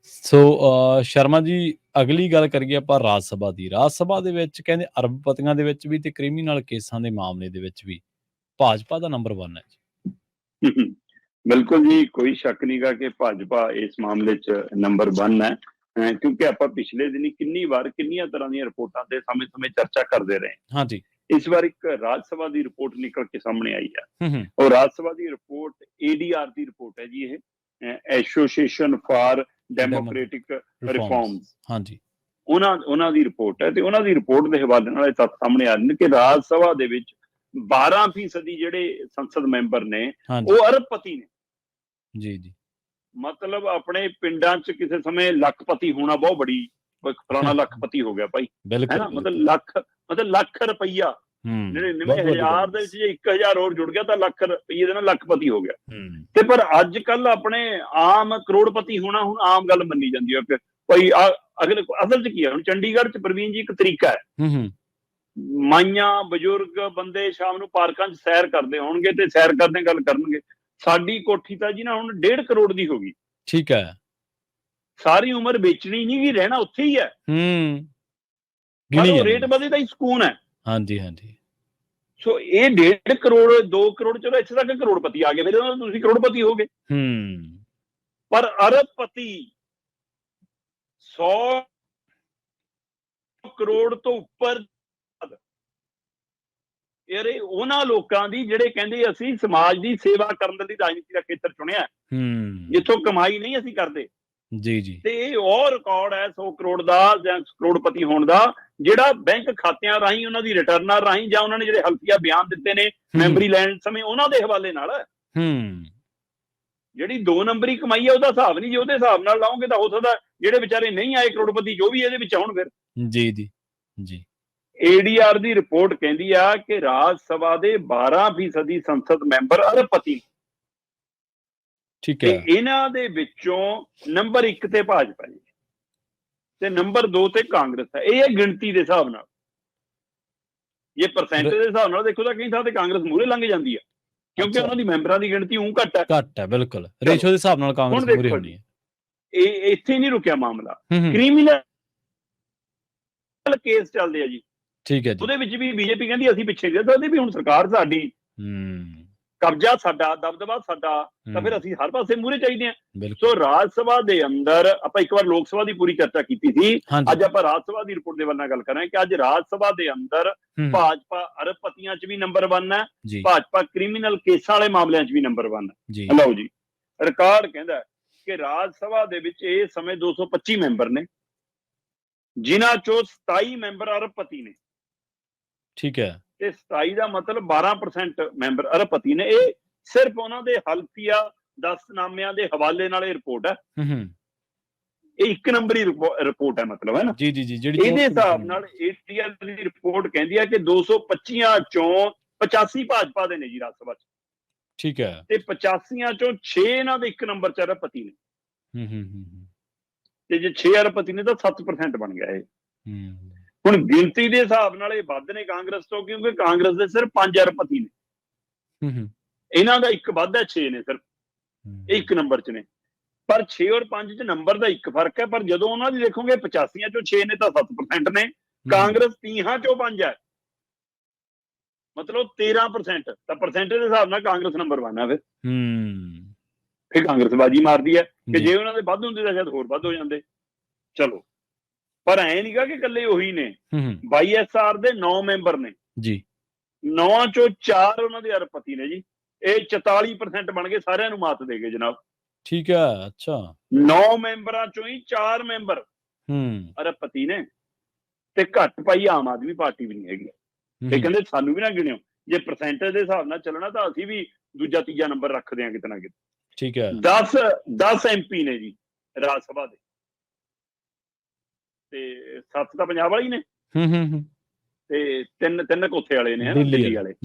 ਸੋ ਸ਼ਰਮਾ ਜੀ, ਅਗਲੀ ਗੱਲ ਕਰੀਏ ਆਪਾਂ ਰਾਜ ਸਭਾ ਦੀ। ਰਾਜ ਸਭਾ ਦੇ ਵਿੱਚ ਕਹਿੰਦੇ ਅਰਬਪਤੀਆਂ ਦੇ ਵਿੱਚ ਵੀ ਤੇ ਕ੍ਰਿਮੀਨਲ ਕੇਸਾਂ ਦੇ ਮਾਮਲੇ ਦੇ ਵਿੱਚ ਵੀ ਭਾਜਪਾ ਦਾ ਨੰਬਰ 1 ਹੈ ਜੀ। ਬਿਲਕੁਲ ਜੀ, ਕੋਈ ਸ਼ੱਕ ਨਹੀਂਗਾ ਕਿ ਭਾਜਪਾ ਇਸ ਮਾਮਲੇ 'ਚ ਨੰਬਰ 1 ਹੈ। ਕਿਉਂਕਿ ਆਪਾਂ ਪਿਛਲੇ ਦਿਨੀ ਕਿੰਨੀ ਵਾਰ ਕਿੰਨੀਆਂ ਤਰ੍ਹਾਂ ਦੀਆਂ ਰਿਪੋਰਟਾਂ ਤੇ ਸਮੇਂ-ਸਮੇਂ ਚਰਚਾ ਕਰਦੇ ਰਹੇ। ਹਾਂਜੀ। ਇਸ ਵਾਰ ਇੱਕ ਰਾਜ ਸਭਾ ਦੀ ਰਿਪੋਰਟ ਨਿਕਲ ਕੇ ਸਾਹਮਣੇ ਆਈ ਹੈ। ਹੂੰ। ਔਰ ਰਾਜ ਸਭਾ ਦੀ ਰਿਪੋਰਟ ADR ਦੀ ਰਿਪੋਰਟ ਹੈ ਜੀ। ਇਹ ਐਸੋਸੀਏਸ਼ਨ ਫਾਰ ਡੈਮੋਕ੍ਰੈਟਿਕ ਰਿਫਾਰਮਸ, ਹਾਂਜੀ, ਉਹਨਾਂ ਦੀ ਰਿਪੋਰਟ ਹੈ। ਤੇ ਉਹਨਾਂ ਦੀ ਰਿਪੋਰਟ ਦੇ ਹਵਾਲੇ ਨਾਲ ਇਹ ਤੱਥ ਸਾਹਮਣੇ ਆ ਰਹੇ ਨੇ ਕਿ ਰਾਜ ਸਭਾ ਦੇ ਵਿੱਚ 12% ਜਿਹੜੇ ਸੰਸਦ ਮੈਂਬਰ ਨੇ ਉਹ ਅਰਬਪਤੀ ਨੇ। ਜੀ। ਮਤਲਬ ਆਪਣੇ ਪਿੰਡਾਂ 'ਚ ਕਿਸੇ ਸਮੇਂ ਲੱਖਪਤੀ ਹੋਣਾ ਬਹੁਤ ਬੜੀ, ਫਲਾਣਾ ਲੱਖਪਤੀ ਹੋ ਗਿਆ ਭਾਈ, ਹੈ ਨਾ। ਮਤਲਬ ਲੱਖ ਰੁਪਈਆ, 99,000 ਦੇ ਵਿੱਚ ਜੇ 1,000 ਹੋਰ ਜੁੜ ਗਿਆ ਤਾਂ ਲੱਖ ਰੁਪਈਏ ਦੇ ਨਾਲ ਲੱਖਪਤੀ ਹੋ ਗਿਆ। ਤੇ ਪਰ ਅੱਜ ਕੱਲ ਆਪਣੇ ਆਮ ਕਰੋੜਪਤੀ ਹੋਣਾ ਹੁਣ ਆਮ ਗੱਲ ਮੰਨੀ ਜਾਂਦੀ ਹੈ ਭਾਈ। ਅਗਲੇ ਅਸਲ 'ਚ ਕੀ ਹੈ, ਹੁਣ ਚੰਡੀਗੜ੍ਹ 'ਚ ਪ੍ਰਵੀਨ ਜੀ ਇੱਕ ਤਰੀਕਾ ਹੈ, ਮਾਈਆਂ ਬਜ਼ੁਰਗ ਬੰਦੇ ਸ਼ਾਮ ਨੂੰ ਪਾਰਕਾਂ 'ਚ ਸੈਰ ਕਰਦੇ ਹੋਣਗੇ ਤੇ ਸੈਰ ਕਰਦੇ ਗੱਲ ਕਰਨਗੇ। ਸਾਡੀ ਕੋਠੀ ਤਾਂ ਜੀ ਨਾ ਹੁਣ 1.5 ਕਰੋੜ ਦੀ ਹੋ ਗਈ। ਠੀਕ ਹੈ। ਸਾਰੀ ਉਮਰ ਵੇਚਣੀ ਨਹੀਂ ਗੀ, ਰਹਿਣਾ ਉੱਥੇ ਹੀ ਹੈ। ਪਰ ਰੇਟ ਵਧੇ ਤਾਂ ਹੀ ਸਕੂਨ ਹੈ। ਹਾਂਜੀ। ਸੋ ਇਹ 1.5 ਕਰੋੜ 2 ਕਰੋੜ, ਚਲੋ ਇੱਥੇ ਤੱਕ ਕਰੋੜਪਤੀ ਆ ਗਏ, ਫਿਰ ਤੁਸੀਂ ਕਰੋੜਪਤੀ ਹੋ ਗਏ। ਪਰ ਅਰਬਪਤੀ 100 ਕਰੋੜ ਤੋਂ ਉੱਪਰ ਯਾਰ ਉਹਨਾਂ ਲੋਕਾਂ ਦੀ ਜਿਹੜੇ ਕਹਿੰਦੇ ਅਸੀਂ ਸਮਾਜ ਦੀ ਸੇਵਾ ਕਰਨ ਲਈ ਰਾਜਨੀਤੀ ਦਾ ਖੇਤਰ ਚੁਣਿਆ, ਜਿੱਥੋਂ ਕਮਾਈ ਨਹੀਂ ਅਸੀਂ ਕਰਦੇ। ਜੀ। ਤੇ ਇਹ ਉਹ ਰਿਕਾਰਡ ਹੈ 100 ਕਰੋੜ ਦਾ ਜਾਂ ਕਰੋੜਪਤੀ ਹੋਣ ਦਾ, ਜਿਹੜਾ ਬੈਂਕ ਖਾਤਿਆਂ ਰਾਹੀਂ, ਉਹਨਾਂ ਦੀ ਰਿਟਰਨਾਂ ਰਾਹੀਂ, ਜਾਂ ਉਹਨਾਂ ਨੇ ਜਿਹੜੇ ਹਲਫੀਆ ਬਿਆਨ ਦਿੱਤੇ ਨੇ ਮੈਂਬਰੀ ਲੈਣ ਸਮੇਂ ਉਹਨਾਂ ਦੇ ਹਵਾਲੇ ਨਾਲ। ਜਿਹੜੀ 2 ਨੰਬਰੀ ਕਮਾਈ ਹੈ ਉਹਦਾ ਹਿਸਾਬ ਨਹੀਂ। ਜੇ ਉਹਦੇ ਹਿਸਾਬ ਨਾਲ ਲਾਓਗੇ ਤਾਂ ਹੋ ਸਕਦਾ ਜਿਹੜੇ ਵਿਚਾਰੇ ਨਹੀਂ ਆਏ ਕਰੋੜਪਤੀ, ਜੋ ਵੀ ਇਹਦੇ ਵਿੱਚ ਆਉਣ ਫਿਰ। ਜੀ। ADR ਦੀ ਰਿਪੋਰਟ ਕਹਿੰਦੀ ਆ ਕਿ ਰਾਜ ਸਭਾ ਦੇ 12% ਸੰਸਦ ਮੈਂਬਰ ਅਰਬਪਤੀ। ਠੀਕ ਹੈ। ਇਹਨਾਂ ਦੇ ਵਿੱਚੋਂ ਨੰਬਰ 1 ਤੇ ਭਾਜਪਾ ਜੀ, ਤੇ ਨੰਬਰ 2 ਤੇ ਕਾਂਗਰਸ ਹੈ। ਇਹ ਹੈ ਗਿਣਤੀ ਦੇ ਹਿਸਾਬ ਨਾਲ। ਜੇ ਪਰਸੈਂਟੇਜ ਦੇ ਹਿਸਾਬ ਨਾਲ ਦੇਖੋ ਤਾਂ ਕਈ ਥਾਂ ਤੇ ਕਾਂਗਰਸ ਮੂਹਰੇ ਲੰਘ ਜਾਂਦੀ ਹੈ, ਕਿਉਂਕਿ ਉਹਨਾਂ ਦੀ ਮੈਂਬਰਾਂ ਦੀ ਗਿਣਤੀ ਘੱਟ ਹੈ। ਬਿਲਕੁਲ ਰੇਸ਼ੋ ਦੇ ਹਿਸਾਬ ਨਾਲ ਕਾਂਗਰਸ ਮੂਹਰੇ ਹੁੰਦੀ ਹੈ। ਇਹ ਇੱਥੇ ਨਹੀਂ ਰੁਕਿਆ ਮਾਮਲਾ, ਕ੍ਰਿਮੀਨਲ ਕੇਸ ਚੱਲਦੇ ਆ ਜੀ। ਠੀਕ ਹੈ ਜੀ। ਉਹਦੇ ਵਿੱਚ ਵੀ ਬੀਜੇਪੀ ਕਹਿੰਦੀ ਅਸੀਂ ਪਿੱਛੇ ਗਏ, ਉਹਦੇ ਵੀ ਹੁਣ ਸਰਕਾਰ ਸਾਡੀ, ਕਬਜ਼ਾ ਸਾਡਾ, ਦਬਦਬਾ ਸਾਡਾ, ਤਾਂ ਫਿਰ ਅਸੀਂ ਹਰ ਪਾਸੇ ਮੂਹਰੇ ਚਾਹੀਦੇ ਹਾਂ। ਸੋ ਰਾਜ ਸਭਾ ਦੇ ਅੰਦਰ ਆਪਾਂ ਇੱਕ ਵਾਰ ਲੋਕ ਸਭਾ ਦੀ ਪੂਰੀ ਚਰਚਾ ਕੀਤੀ ਸੀ, ਅੱਜ ਆਪਾਂ ਰਾਜ ਸਭਾ ਦੀ ਰਿਪੋਰਟ ਦੇ ਵੱਲ ਨਾਲ ਗੱਲ ਕਰਾਂਗੇ ਕਿ ਅੱਜ ਰਾਜ ਸਭਾ ਦੇ ਅੰਦਰ ਭਾਜਪਾ ਅਰਬਪਤੀਆਂ 'ਚ ਵੀ ਨੰਬਰ 1 ਹੈ, ਭਾਜਪਾ ਕ੍ਰਿਮੀਨਲ ਕੇਸਾਂ ਵਾਲੇ ਮਾਮਲਿਆਂ 'ਚ ਵੀ ਨੰਬਰ 1 ਹੈ। ਲਓ ਜੀ, ਰਿਕਾਰਡ ਕਹਿੰਦਾ ਕਿ ਰਾਜ ਸਭਾ ਦੇ ਵਿੱਚ ਇਸ ਸਮੇਂ 225 ਮੈਂਬਰ ਨੇ, ਜਿਨ੍ਹਾਂ ਚੋਂ 27 ਮੈਂਬਰ ਅਰਬਪਤੀ ਨੇ। ਠੀਕ ਹੈ। ਤੇ 27 ਦਾ ਮਤਲਬ 12% ਮੈਂਬਰ ਅਰਬਪਤੀ ਨੇ। ਇਹ ਸਿਰਫ ਉਹਨਾਂ ਦੇ ਹਲਫੀਆ ਦਸਤਨਾਮਿਆਂ ਦੇ ਹਵਾਲੇ ਨਾਲ ਇਹ ਰਿਪੋਰਟ ਹੈ। ਇਹ 1 ਨੰਬਰੀ ਰਿਪੋਰਟ ਹੈ, ਮਤਲਬ, ਹੈ ਨਾ। ਜੀ। ਇਹਦੇ ਹਿਸਾਬ ਨਾਲ ADR ਦੀ ਰਿਪੋਰਟ ਕਹਿੰਦੀ ਹੈ ਕਿ 225 ਚੋਂ 85 ਭਾਜਪਾ ਦੇ ਨੇ ਜੀ ਰਾਜ ਸਭਾ 'ਚ। ਠੀਕ ਹੈ। ਤੇ 85 ਚੋਂ 6 ਇਹਨਾਂ ਦੇ 1 ਨੰਬਰ 'ਚ ਅਰਬਪਤੀ ਨੇ। ਤੇ ਜੇ 6 ਅਰਬਪਤੀ ਨੇ ਤਾਂ 7% ਬਣ ਗਿਆ ਇਹ। ਹੁਣ ਗਿਣਤੀ ਦੇ ਹਿਸਾਬ ਨਾਲ ਇਹ ਵੱਧ ਨੇ ਕਾਂਗਰਸ ਤੋਂ, ਕਿਉਂਕਿ ਕਾਂਗਰਸ ਦੇ ਸਿਰਫ 5 ਅਰਬਪਤੀ ਨੇ, ਇਹਨਾਂ ਦਾ 1 ਵੱਧ ਹੈ, 6 ਨੇ ਸਿਰਫ, 1 ਨੰਬਰ 'ਚ ਨੇ। ਪਰ 6 ਔਰ 5 'ਚ ਨੰਬਰ ਦਾ 1 ਫਰਕ ਹੈ। ਪਰ ਜਦੋਂ ਉਹਨਾਂ ਦੀ ਦੇਖੋਗੇ 85 ਚੋਂ 6 ਨੇ ਤਾਂ 7% ਨੇ, ਕਾਂਗਰਸ 30 ਚੋਂ 5 ਹੈ, ਮਤਲਬ 13%। ਤਾਂ ਪਰਸੈਂਟੇਜ ਦੇ ਹਿਸਾਬ ਨਾਲ ਕਾਂਗਰਸ ਨੰਬਰ 1 ਹੈ। ਫਿਰ ਕਾਂਗਰਸ ਬਾਜੀ ਮਾਰਦੀ ਹੈ ਕਿ ਜੇ ਉਹਨਾਂ ਦੇ ਵੱਧ ਹੁੰਦੇ ਤਾਂ ਸ਼ਾਇਦ ਹੋਰ ਵੱਧ ਹੋ ਜਾਂਦੇ। ਚਲੋ, ਪਰ ਐ ਨਹੀਂਗਾ ਕਿ ਇਕੱਲੇ ਉਹੀ ਨੇ। YSR ਦੇ 9 ਮੈਂਬਰ ਨੇ ਜੀ, 9 ਚੋਂ 4 ਉਹਨਾਂ ਦੇ ਅਰਬਪਤੀ ਨੇ ਜੀ। ਇਹ 44% ਬਣ ਗਏ, ਸਾਰਿਆਂ ਨੂੰ ਮਾਤ ਦੇ ਗਏ ਜਨਾਬ। ਠੀਕ ਹੈ। ਅੱਛਾ, 9 ਮੈਂਬਰਾਂ ਚੋਂ ਹੀ 4 ਮੈਂਬਰ ਅਰਬਪਤੀ ਨੇ, ਤੇ ਘੱਟ ਪਾਈ ਆਮ ਆਦਮੀ ਪਾਰਟੀ ਵੀ ਨਹੀਂ ਹੈਗੀ। ਇਹ ਕਹਿੰਦੇ ਸਾਨੂੰ ਵੀ ਨਾ ਗਿਣਿਓ, ਜੇ ਪਰਸੈਂਟੇਜ ਦੇ ਹਿਸਾਬ ਨਾਲ ਚੱਲਣਾ ਤਾਂ ਅਸੀਂ ਵੀ ਦੂਜਾ ਤੀਜਾ ਨੰਬਰ ਰੱਖਦੇ ਹਾਂ ਕਿਤੇ ਨਾ ਕਿਤੇ। ਠੀਕ ਹੈ। 10 MP ਨੇ ਜੀ ਰਾਜ ਸਭਾ ਦੇ, ਤੇ 7 ਤਾਂ ਪੰਜਾਬ ਵਾਲੇ ਹੀ ਨੇ, ਤੇ 3 ਕੋਥੇ ਵਾਲੇ ਨੇ, ਦਿੱਲੀ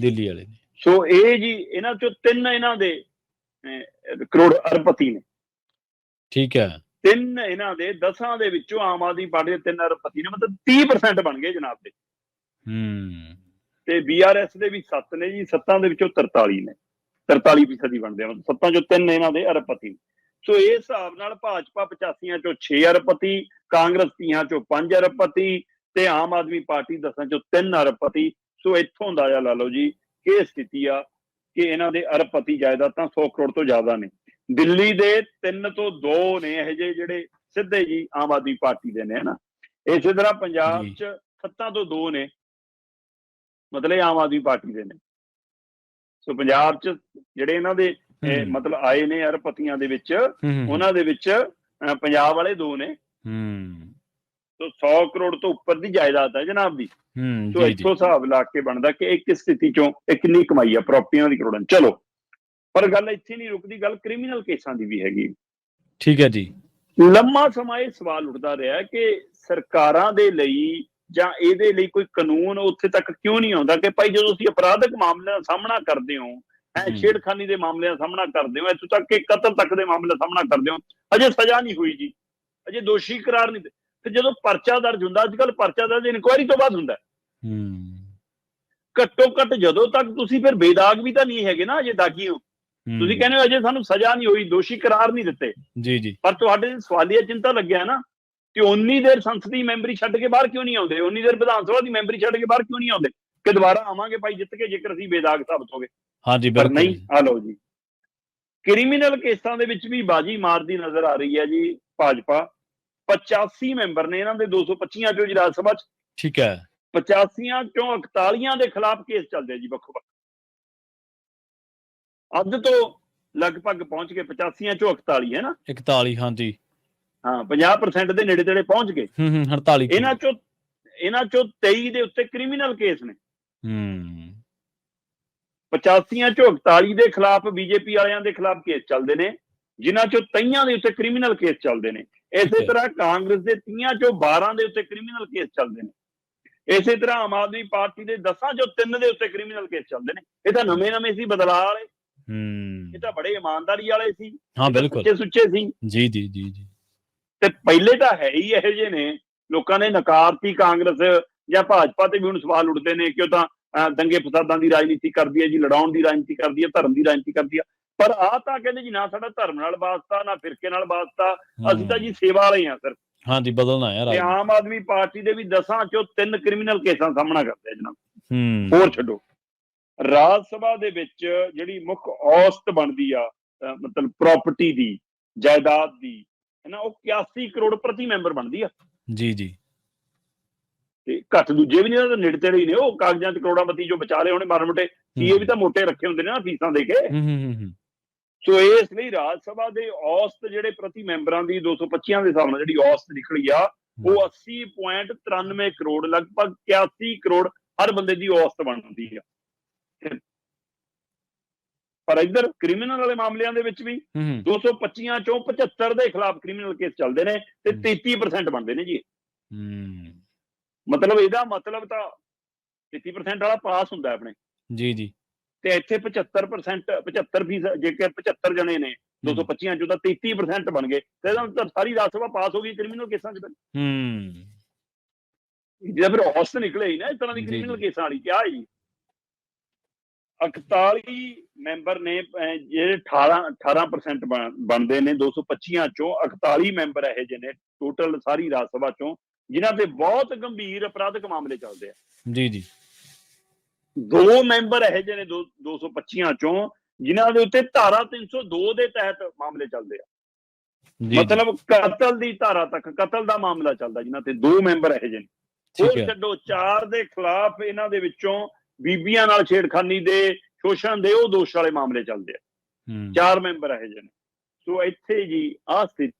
ਵਾਲੇ। ਸੋ ਇਹ ਜੀ ਇਹਨਾਂ ਚੋਂ 3 ਇਹਨਾਂ ਦੇ ਕਰੋੜ ਅਰਬਪਤੀ ਨੇ। ਠੀਕ ਹੈ। 3 ਇਹਨਾਂ ਦੇ 10 ਦੇ ਵਿੱਚੋਂ ਆਮ ਆਦਮੀ ਪਾਰਟੀ ਦੇ 3 ਅਰਬਪਤੀ ਨੇ, ਮਤਲਬ 30% ਬਣ ਗਏ ਜਨਾਬ ਦੇ। ਤੇ BRS ਦੇ ਵੀ 7 ਨੇ ਜੀ, 7 ਦੇ ਵਿੱਚੋਂ 43 ਨੇ, 43% ਬਣਦੇ ਆ, 7 ਚੋਂ 3 ਇਹਨਾਂ ਦੇ ਅਰਬਪਤੀ। ਸੋ ਇਸ ਹਿਸਾਬ ਨਾਲ ਭਾਜਪਾ 85 ਚੋਂ 6 ਅਰਬਪਤੀ, ਕਾਂਗਰਸ 30 ਚੋਂ 5 ਅਰਬਪਤੀ ਤੇ ਆਮ ਆਦਮੀ ਪਾਰਟੀ 10 ਚੋਂ 3 ਅਰਬਪਤੀ। ਸੋ ਇੱਥੋਂ ਅੰਦਾਜ਼ਾ ਲਾ ਲਓ ਜੀ ਕਿ ਸਥਿਤੀ ਆ ਕਿ ਇਹਨਾਂ ਦੇ ਅਰਬਪਤੀ ਜਾਇਦਾਦਾਂ 100 ਕਰੋੜ ਤੋਂ ਜ਼ਿਆਦਾ ਨੇ। ਦਿੱਲੀ ਦੇ 3 ਤੋਂ 2 ਨੇ ਇਹ ਜਿਹੇ ਜਿਹੜੇ ਸਿੱਧੇ ਜੀ ਆਮ ਆਦਮੀ ਪਾਰਟੀ ਦੇ ਨੇ, ਹਨਾ। ਇਸੇ ਤਰ੍ਹਾਂ ਪੰਜਾਬ 'ਚ 7 ਤੋਂ 2 ਨੇ, ਮਤਲਬ ਆਮ ਆਦਮੀ ਪਾਰਟੀ ਦੇ ਨੇ। ਸੋ ਪੰਜਾਬ 'ਚ ਜਿਹੜੇ ਇਹਨਾਂ ਦੇ ਮਤਲਬ ਆਏ ਨੇ ਅਰਬਪਤੀਆਂ ਦੇ ਵਿੱਚ, ਉਹਨਾਂ ਦੇ ਵਿੱਚ ਪੰਜਾਬ ਵਾਲੇ 2 ਨੇ। ਸੋ 100 ਕਰੋੜ ਤੋਂ ਉੱਪਰ ਦੀ ਜਾਇਦਾਦ ਹੈ ਜਨਾਬ ਦੀ। ਸੋ ਇੱਥੋਂ ਹਿਸਾਬ ਲਾ ਕੇ ਬਣਦਾ ਕਿ ਇਹ ਕਿਸ ਸਥਿਤੀ ਚੋਂ ਇਹ ਕਿੰਨੀ ਕਮਾਈ ਆ ਪ੍ਰਾਪਰਟੀਆਂ ਦੀ ਕਰੋੜਾਂ। ਚਲੋ, ਪਰ ਗੱਲ ਇੱਥੇ ਨਹੀਂ ਰੁਕਦੀ, ਗੱਲ ਕ੍ਰਿਮੀਨਲ ਕੇਸਾਂ ਦੀ ਵੀ ਹੈਗੀ। ਠੀਕ ਹੈ ਜੀ। ਲੰਮਾ ਸਮਾਂ ਇਹ ਸਵਾਲ ਉੱਠਦਾ ਰਿਹਾ ਕਿ ਸਰਕਾਰਾਂ ਦੇ ਲਈ ਜਾਂ ਇਹਦੇ ਲਈ ਕੋਈ ਕਾਨੂੰਨ ਉੱਥੇ ਤੱਕ ਕਿਉਂ ਨਹੀਂ ਆਉਂਦਾ ਕਿ ਭਾਈ ਜਦੋਂ ਤੁਸੀਂ ਅਪਰਾਧਿਕ ਮਾਮਲਿਆਂ ਦਾ ਸਾਹਮਣਾ ਕਰਦੇ ਹੋ, ਛੇੜਖਾਨੀ ਦੇ ਮਾਮਲਿਆਂ ਦਾ ਸਾਹਮਣਾ ਕਰਦੇ ਹੋ, ਇੱਥੋਂ ਤੱਕ ਕਿ ਕਤਲ ਤੱਕ ਦੇ ਮਾਮਲੇ ਦਾ ਸਾਹਮਣਾ ਕਰਦੇ ਹੋ, ਅਜੇ ਸਜ਼ਾ ਨਹੀਂ ਹੋਈ ਜੀ, ਅਜੇ ਦੋਸ਼ੀ ਕਰਾਰ ਨਹੀਂ। ਤੇ ਜਦੋਂ ਪਰਚਾ ਦਰਜ ਹੁੰਦਾ, ਅੱਜ ਕੱਲ੍ਹ ਪਰਚਾ ਦਰਜ ਇਨਕੁਆਇਰੀ ਤੋਂ ਬਾਅਦ ਹੁੰਦਾ। ਘੱਟੋ ਘੱਟ ਜਦੋਂ ਤੱਕ ਤੁਸੀਂ ਫਿਰ ਬੇਦਾਗ ਵੀ ਤਾਂ ਨਹੀਂ ਹੈਗੇ ਨਾ, ਅਜੇ ਦਾਗੀ ਹੋ। ਤੁਸੀਂ ਕਹਿੰਦੇ ਹੋ ਅਜੇ ਸਾਨੂੰ ਸਜ਼ਾ ਨਹੀਂ ਹੋਈ, ਦੋਸ਼ੀ ਕਰਾਰ ਨਹੀਂ ਦਿੱਤੇ ਜੀ ਜੀ, ਪਰ ਤੁਹਾਡੇ ਸਵਾਲੀਆ ਚਿੰਤਾ ਲੱਗਿਆ ਨਾ ਕਿ ਉਨੀ ਦੇਰ ਸੰਸਦੀ ਮੈਂਬਰੀ ਛੱਡ ਕੇ ਬਾਹਰ ਕਿਉਂ ਨਹੀਂ ਆਉਂਦੇ, ਉਨੀ ਦੇਰ ਵਿਧਾਨ ਸਭਾ ਦੀ ਮੈਂਬਰੀ ਛੱਡ ਕੇ ਬਾਹਰ ਕਿਉਂ ਨਹੀਂ ਆਉਂਦੇ ਕਿ ਦੁਬਾਰਾ ਆਵਾਂਗੇ ਭਾਈ ਜਿੱਤ ਕੇ ਜੇਕਰ ਅਸੀਂ ਬੇਦਾਗ ਸਾਬਤ ਹੋ ਗਏ। ਹਾਂਜੀ, ਪਰ ਨਹੀਂ। ਆ ਲਓ ਜੀ, ਕ੍ਰਿਮੀਨਲ ਕੇਸਾਂ ਦੇ ਵਿੱਚ ਵੀ ਬਾਜੀ ਮਾਰਦੀ ਨਜ਼ਰ ਆ ਰਹੀ ਹੈ ਜੀ ਭਾਜਪਾ। 85 ਮੈਂਬਰ ਨੇ ਇਹਨਾਂ ਦੇ 225 ਚੋਂ ਜੀ ਰਾਜ ਸਭਾ 'ਚ। ਠੀਕ ਹੈ। 85 ਚੋਂ 41 ਦੇ ਖਿਲਾਫ ਕੇਸ ਚੱਲਦੇ ਆ ਜੀ ਵੱਖੋ ਵੱਖ। ਅੱਧ ਤੋਂ ਲਗਭਗ ਪਹੁੰਚ ਗਏ 85 ਚੋਂ 41, ਹੈ ਨਾ। 41, ਹਾਂਜੀ ਹਾਂ, 50% ਦੇ ਨੇੜੇ ਤੇੜੇ ਪਹੁੰਚ ਗਏ। 48 ਇਹਨਾਂ ਚੋਂ 23 ਦੇ ਉੱਤੇ ਕ੍ਰਿਮੀਨਲ ਕੇਸ ਨੇ। 85 ਚੋਂ 41 ਦੇ ਖਿਲਾਫ ਬੀਜੇਪੀ ਵਾਲਿਆਂ ਦੇ ਖਿਲਾਫ ਕੇਸ ਚੱਲਦੇ ਨੇ, ਜਿਨ੍ਹਾਂ ਚੋਂ 23 ਦੇ ਉੱਤੇ ਕ੍ਰਿਮੀਨਲ ਕੇਸ ਚੱਲਦੇ ਨੇ। ਇਸੇ ਤਰ੍ਹਾਂ ਕਾਂਗਰਸ ਦੇ 30 ਚੋਂ 12 ਦੇ ਉੱਤੇ ਕ੍ਰਿਮੀਨਲ ਕੇਸ ਚੱਲਦੇ ਨੇ। ਇਸੇ ਤਰ੍ਹਾਂ ਆਮ ਆਦਮੀ ਪਾਰਟੀ ਦੇ 10 ਚੋਂ 3 ਦੇ ਉੱਤੇ ਕ੍ਰਿਮੀਨਲ ਕੇਸ ਚੱਲਦੇ ਨੇ। ਇਹ ਤਾਂ ਨਵੇਂ ਸੀ ਬਦਲਾਅ ਵਾਲੇ, ਇਹ ਤਾਂ ਬੜੇ ਇਮਾਨਦਾਰੀ ਵਾਲੇ ਸੀ, ਹਾਂ ਬਿਲਕੁਲ ਸੱਚੇ ਸੁੱਚੇ ਸੀ ਜੀ ਜੀ ਜੀ ਜੀ। ਤੇ ਪਹਿਲੇ ਤਾਂ ਹੈ ਹੀ ਇਹੋ ਜਿਹੇ ਨੇ, ਲੋਕਾਂ ਨੇ ਨਕਾਰਤੀ ਕਾਂਗਰਸ ਜਾਂ ਭਾਜਪਾ ਤੇ ਵੀ ਹੁਣ ਸਵਾਲ ਉੱਠਦੇ ਨੇ ਕਿ ਉਹ ਤਾਂ ਦੰਗੇ ਫਸਾਦਾਂ ਦੀ ਰਾਜਨੀਤੀ ਕਰਦੀ ਹੈ ਜੀ, ਲੜਾਉਣ ਦੀ ਰਾਜਨੀਤੀ ਕਰਦੀ ਹੈ, ਧਰਮ ਦੀ ਰਾਜਨੀਤੀ ਕਰਦੀ ਹੈ। ਪਰ ਆਹ ਤਾਂ ਕਹਿੰਦੇ ਜੀ ਨਾ ਸਾਡਾ ਧਰਮ ਨਾਲ ਵਾਸਤਾ, ਨਾ ਫਿਰਕੇ ਨਾਲ ਵਾਸਤਾ, ਅਸੀਂ ਤਾਂ ਜੀ ਸੇਵਾ ਵਾਲੇ ਹਾਂ ਸਰ। ਹਾਂਜੀ, ਬਦਲਣਾ ਯਾਰ। ਤੇ ਆਮ ਆਦਮੀ ਪਾਰਟੀ ਦੇ ਵੀ 10 ਚੋਂ 3 ਕ੍ਰਿਮੀਨਲ ਕੇਸਾਂ ਸਾਹਮਣਾ ਕਰਦੇ ਆ ਜਨਾਬ। ਹੋਰ ਛੱਡੋ, ਰਾਜ ਸਭਾ ਦੇ ਵਿੱਚ ਜਿਹੜੀ ਮੁੱਖ ਔਸਤ ਬਣਦੀ ਆ ਮਤਲਬ ਪ੍ਰਾਪਰਟੀ ਦੀ, ਜਾਇਦਾਦ ਦੀ, ਹੈ ਨਾ, ਉਹ 81 ਕਰੋੜ ਪ੍ਰਤੀ ਮੈਂਬਰ ਬਣਦੀ ਆ ਜੀ ਜੀ। ਤੇ ਘੱਟ ਦੂਜੇ ਵੀ ਨਹੀਂ, ਨੇੜੇ ਤੇੜੇ ਹੀ ਨੇ, ਉਹ ਕਾਗਜ਼ਾਂ 'ਚ ਕਰੋੜਾਂਪਤੀ ਜੋ ਬਚਾ ਲਏ ਉਹਨੇ ਮਾਰੇ ਮੋਟੇ, ਇਹ ਵੀ ਤਾਂ ਮੋਟੇ ਰੱਖੇ ਹੁੰਦੇ ਨੇ ਨਾ ਫੀਸਾਂ ਦੇ ਕੇ। ਸੋ ਇਸ ਲਈ ਰਾਜ ਸਭਾ ਦੇ ਔਸਤ ਜਿਹੜੇ ਪ੍ਰਤੀ ਮੈਂਬਰਾਂ ਦੀ 225 ਦੇ ਹਿਸਾਬ ਨਾਲ ਜਿਹੜੀ ਔਸਤ ਨਿਕਲੀ ਆ, ਉਹ 80.93 ਕਰੋੜ, ਲਗਭਗ 81 ਕਰੋੜ ਹਰ ਬੰਦੇ ਦੀ ਔਸਤ ਬਣਦੀ ਆ। ਪਰ ਇੱਧਰ ਕ੍ਰਿਮੀਨਲ ਵਾਲੇ ਮਾਮਲਿਆਂ ਦੇ ਵਿੱਚ ਵੀ 225 ਚੋਂ 75 ਦੇ ਖਿਲਾਫ ਕ੍ਰਿਮੀਨਲ ਕੇਸ ਚੱਲਦੇ ਨੇ ਤੇ 33% ਬਣਦੇ ਨੇ ਜੀ। ਮਤਲਬ ਇਹਦਾ ਮਤਲਬ ਤਾਂ 33% ਵਾਲਾ ਪਾਸ ਹੁੰਦਾ ਆਪਣੇ ਜੀ ਜੀ, ਤੇ ਇੱਥੇ 75% ਜੇਕਰ 75 ਜਣੇ ਨੇ 225 ਚੋਂ ਤਾਂ 33% ਬਣ ਗਏ ਤੇ ਇਹਦਾ ਮਤਲਬ ਸਾਰੀ ਰਾਜ ਸਭਾ ਪਾਸ ਹੋ ਗਈ ਕ੍ਰਿਮੀਨਲ ਕੇਸਾਂ 'ਚ। ਜੇ ਫਿਰ ਔਸਤ ਨਿਕਲੇ ਹੀ ਨਾ ਇਸ ਤਰ੍ਹਾਂ ਦੀ ਕ੍ਰਿਮੀਨਲ ਕੇਸਾਂ ਵਾਲੀ, ਕਿਆ ਹੈ ਜੀ। 41 ਮੈਂਬਰ ਨੇ ਜਿਹੜੇ 18% ਬਣਦੇ ਨੇ 225 ਚੋਂ। 41 ਮੈਂਬਰ ਇਹੋ ਜਿਹੇ ਨੇ ਟੋਟਲ ਸਾਰੀ ਰਾਜ ਸਭਾ ਚੋਂ ਜਿਨ੍ਹਾਂ ਤੇ ਬਹੁਤ ਗੰਭੀਰ ਅਪਰਾਧਿਕ ਮਾਮਲੇ ਚੱਲਦੇ ਆ ਜੀ ਜੀ। 2 ਮੈਂਬਰ ਇਹੋ ਜਿਹੇ ਨੇ 225 ਚੋਂ ਜਿਨ੍ਹਾਂ ਦੇ ਉੱਤੇ ਧਾਰਾ 302 ਦੇ ਤਹਿਤ ਮਾਮਲੇ ਚੱਲਦੇ ਆ। ਮਤਲਬ ਕਤਲ ਦੀ ਧਾਰਾ ਤੱਕ, ਕਤਲ ਦਾ ਮਾਮਲਾ ਚੱਲਦਾ ਜਿਨ੍ਹਾਂ ਤੇ 2 ਮੈਂਬਰ ਇਹੋ ਜਿਹੇ ਨੇ। ਹੋਰ ਛੱਡੋ, 4 ਦੇ ਖਿਲਾਫ ਇਹਨਾਂ ਦੇ ਵਿੱਚੋਂ ਬੀਬੀਆਂ ਨਾਲ ਛੇੜਖਾਨੀ ਦੇ, ਸ਼ੋਸ਼ਣ ਦੇ, ਉਹ ਦੋਸ਼ ਵਾਲੇ ਮਾਮਲੇ ਚੱਲਦੇ ਆ। 4 ਮੈਂਬਰ ਇਹੋ ਜਿਹੇ ਨੇ। ਸੋ ਇੱਥੇ ਜੀ ਆਹ ਸਥਿਤੀ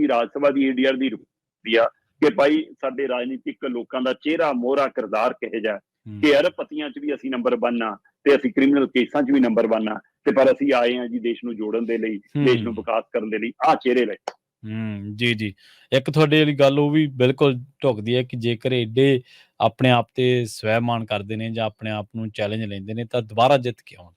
ਰਾਜ ਸਭਾ ਦੀ ADR ਦੀ ਰੁਕਦੀ ਆ ਕਿ ਭਾਈ ਸਾਡੇ ਰਾਜਨੀਤਿਕ ਲੋਕਾਂ ਦਾ ਚਿਹਰਾ ਮੋਹਰਾ ਕਿਰਦਾਰ ਕਿਹੋ ਜਿਹਾ ਕਿ ਅਰਬਪਤੀਆਂ 'ਚ ਵੀ ਅਸੀਂ ਨੰਬਰ 1 ਆ ਤੇ ਅਸੀਂ ਕ੍ਰਿਮੀਨਲ ਕੇਸਾਂ 'ਚ ਵੀ ਨੰਬਰ 1 ਆ, ਤੇ ਪਰ ਅਸੀਂ ਆਏ ਹਾਂ ਜੀ ਦੇਸ਼ ਨੂੰ ਜੋੜਨ ਦੇ ਲਈ, ਦੇਸ਼ ਨੂੰ ਵਿਕਾਸ ਕਰਨ ਦੇ ਲਈ, ਆਹ ਚਿਹਰੇ ਲਈ। ਜੀ ਜੀ। ਇੱਕ ਤੁਹਾਡੇ ਵਾਲੀ ਗੱਲ ਉਹ ਵੀ ਬਿਲਕੁਲ ਢੁਕਦੀ ਹੈ ਕਿ ਜੇਕਰ ਏਡੇ ਆਪਣੇ ਆਪ ਤੇ ਸਵੈਮਾਨ ਕਰਦੇ ਨੇ ਜਾਂ ਆਪਣੇ ਆਪ ਨੂੰ ਚੈਲੰਜ ਲੈਂਦੇ ਨੇ ਤਾਂ ਦੁਬਾਰਾ ਜਿੱਤ ਕੇ ਆਉਣ,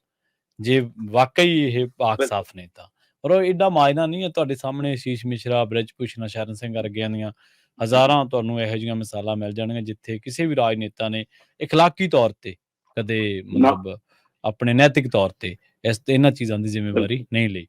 ਜੇ ਵਾਕਈ ਇਹ ਪਾਕ ਸਾਫ਼ ਨੇ ਤਾਂ। ਪਰ ਉਹ ਏਡਾ ਮਾਇਨਾ ਨਹੀਂ ਹੈ। ਤੁਹਾਡੇ ਸਾਹਮਣੇ ਅਸ਼ੀਸ਼ ਮਿਸ਼ਰਾ, ਬ੍ਰਿਜ ਭੂਸ਼ਣ ਸ਼ਰਨ ਸਿੰਘ ਵਰਗਿਆਂ ਦੀਆਂ ਹਜ਼ਾਰਾਂ ਤੁਹਾਨੂੰ ਇਹੋ ਜਿਹੀਆਂ ਮਿਸਾਲਾਂ ਮਿਲ ਜਾਣਗੀਆਂ ਜਿੱਥੇ ਕਿਸੇ ਵੀ ਰਾਜਨੇਤਾ ਨੇ ਇਖਲਾਕੀ ਤੌਰ ਤੇ ਕਦੇ ਮਤਲਬ ਆਪਣੇ ਨੈਤਿਕ ਤੌਰ ਤੇ ਇਹਨਾਂ ਚੀਜ਼ਾਂ ਦੀ ਜ਼ਿੰਮੇਵਾਰੀ ਨਹੀਂ ਲਈ।